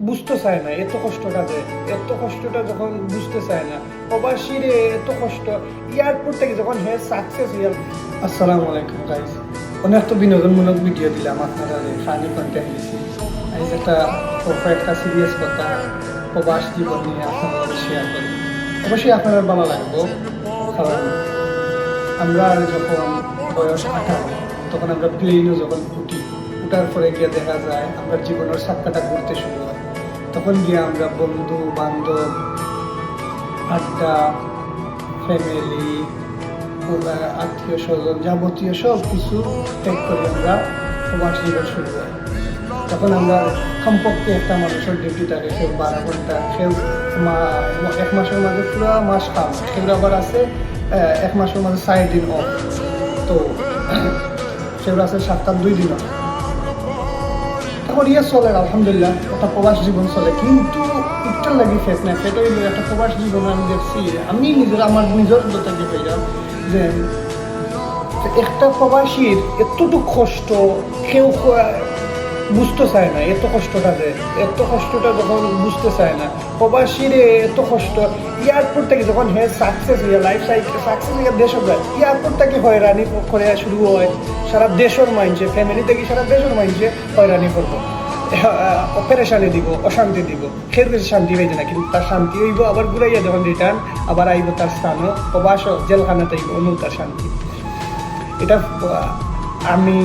বুঝতে চায় না এত কষ্টটা যে এত কষ্টটা যখন বুঝতে চায় না প্রবাসীর এত কষ্ট এয়ারপোর্ট থেকে যখন হে সাকসেস হইয়া। আসসালামু আলাইকুম গাইস, অনেক তো বিনোদনমূলক ভিডিও দিলাম আপনারা, ফানি কন্টেন্ট দিছি। এই একটা একটা সিরিয়াস কথা প্রবাস জীবন নিয়ে আপনারা শেয়ার করি। অবশ্যই আপনারা ভালো লাগবো, কারণ আমরা যখন বয়স 18 তখন আমরা প্লেনও যখন উঠার পরে গিয়ে দেখা যায় আমরা জীবনের সাক্কাটা ঘুরতে শুরু হয়। তখন গিয়ে আমরা বন্ধু বান্ধব, আড্ডা, ফ্যামিলি, আত্মীয় স্বজন, যাবতীয় সব কিছু ত্যাগ করে আমরা প্রবাস জীবন শুরু হয়। তখন আমরা কমপক্ষে একটা মানুষের ডিউটি থাকে, কেউ 12 ঘন্টা, কেউ এক মাসের মাঝে পুরো মাস কাম, কেউ আবার আছে 1 মাসের মাঝে 4 দিন অফ, তো কেউ আছে 7-2 দিন অফ। তখন ইয়ে চলে আলহামদুলিল্লাহ, একটা প্রবাস জীবন চলে। কিন্তু একটার লাগে ফেট না, ফেট হইলে একটা প্রবাস জীবন আমি দেখছি, আমি আমার নিজের থেকে পেলাম যে একটা প্রবাসীর এতটুকু কষ্ট কেউ বুঝতে চায় না। এত কষ্টটা যে এত কষ্টটা যখন বুঝতে চায় না প্রবাসীর এত কষ্ট। এয়ারপোর্ট থেকে যখন হে সাকসেস হইয়া লাইফ সাকসেস হইয়া দেশও যায়, এয়ারপোর্ট থেকে হয়রানি করে শুরু হয় সারা দেশের মাইন্ডে, ফ্যামিলি থেকে সারা দেশের মাইন্ডে হয়রানি করবো, অপারেশনে দিব, অশান্তি দিব। খের বেশি শান্তি হয়েছে না, কিন্তু তার শান্তি হইব আবার ঘুরাইয়া যখন রিটার্ন আবার আইব তার স্থানও প্রবাস জেলখানাতে আইব অনু তার শান্তি। এটা আমি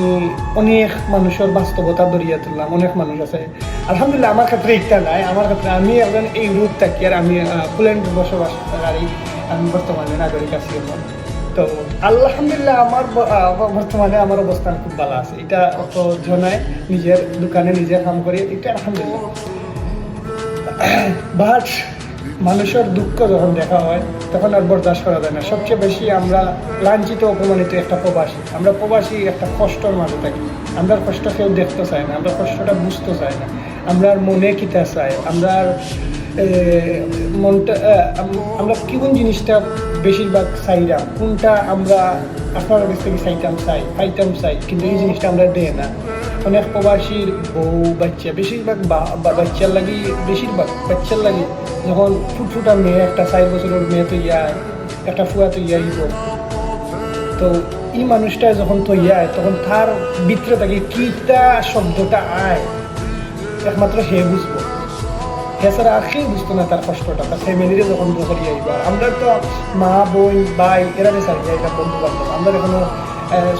অনেক মানুষের বাস্তবতা ধরিয়া তুললাম। অনেক মানুষ আছে আলহামদুলিল্লাহ, আমার ক্ষেত্রে ইচ্ছা নাই, আমার ক্ষেত্রে আমি একজন এই রূপ থাকি আর আমি পোল্যান্ডে বসবাসকারী, আমি বর্তমানে নাগরিক আছি। তো আলহামদুলিল্লাহ আমার বর্তমানে আমার অবস্থান খুব ভালো আছে। এটা অত জনায় নিজের দোকানে নিজে কাম করি, এটা আলহামদুলিল্লাহ। বাট মানুষের দুঃখ যখন দেখা হয় তখন আর বরদাস্ত করা যায় না। সবচেয়ে বেশি আমরা লাঞ্ছিত অপমানিত একটা প্রবাসী। আমরা প্রবাসী একটা কষ্টর মাঝে থাকি, আমরা কষ্ট কেউ দেখতে চাই না, আমরা কষ্টটা বুঝতে চাই না, আমরা মনে কিতা চাই, আমরা মনটা আমরা কোন জিনিসটা বেশিরভাগ চাইলাম, কোনটা আমরা আপনার কাছ থেকে পাইতাম চাই, কিন্তু এই জিনিসটা আমরা দেয় না। অনেক প্রবাসীর বউ বাচ্চা, বেশিরভাগ বাচ্চার লাগি, বেশিরভাগ বাচ্চার লাগি যখন ফুটফুটা মেয়ে, একটা 4 বছরের মেয়ে তো ইয়া, একটা ফুয়া তো ইয়াইব, তো এই মানুষটা যখন তো ইয়ায় তখন তার ভিতরে থাকে কিটা শব্দটা আয়, একমাত্র হে বুঝবো, এছাড়া আর কেউ বুঝতো না তার কষ্টটা। তার ফ্যামিলিরে যখন দোকান যাইবা, আমরা তো মা বোন ভাই এরা বেসার যাইবা, বন্ধু বান্ধব, আমরা এখনো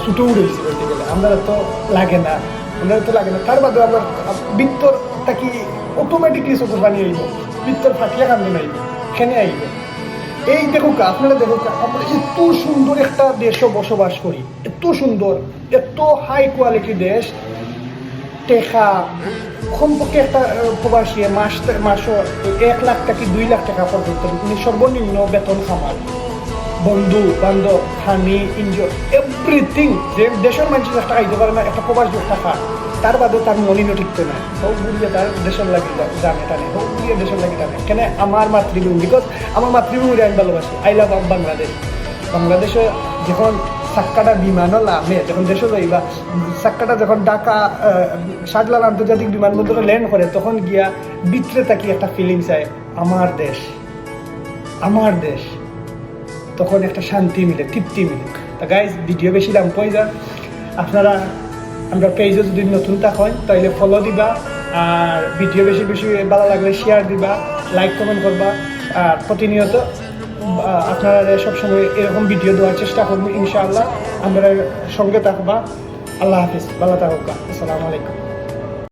ছুটো উড়েছি বলতে গেলে, আমরা তো লাগে না, তার বাদে আমরা বৃত্তর থাকি অটোমেটিকলি চোখের পানি আইব, বৃত্তর ফাটিয়া কান্দে নাইব, খেনে আইব। এই দেখুক আপনারা, দেখুক আমরা এত সুন্দর একটা দেশও বসবাস করি, এত সুন্দর, এত হাই কোয়ালিটি দেশ। টেকা কমপক্ষে একটা প্রবাসী মাসও 1 লাখ থেকে 2 লাখ টাকা পর্যন্ত সর্বনিম্ন বেতন খামার, বন্ধু বান্ধব, হানি এনজয় এভরিথিং। যে দেশের মানুষ একটা খাইতে পারে না, একটা প্রবাসী একটা খা, তার বাদে তার মলিনও টিকতে না, হোক বুড়িয়ে তার দেশের লাগে জানে টানে, হোক বুড়িয়ে দেশের লাগে টানে। কেন আমার মাতৃভূমি, বিকজ আমার মাতৃভূমির আমি ভালোবাসি। I love Bangladesh. বাংলাদেশে যখন সাক্কাটা বিমানও নামে, যখন দেশে যাইবা, সাক্কাটা যখন ঢাকা শাহজালাল আন্তর্জাতিক বিমানবন্দরে ল্যান্ড করে, তখন গিয়া ভিতরে থাকি একটা ফিলিংস আয়, আমার দেশ, তখন একটা শান্তি মিলে, তৃপ্তি মিলে। তা গাইজ, ভিডিও বেশি দাম পড়ে যায়, আপনারা আমরা পেজে যদি নতুন থাকেন তাহলে ফলো দিবা, আর ভিডিও বেশি বেশি ভালো লাগলে শেয়ার দিবা, লাইক কমেন্ট করবা, আর প্রতিনিয়ত আপনারা সবসময় এরকম ভিডিও দেওয়ার চেষ্টা করবো ইনশাআল্লাহ। আমরা সঙ্গে থাকবা। আল্লাহ হাফিজ, ভালো থাকুক, আসসালামু আলাইকুম।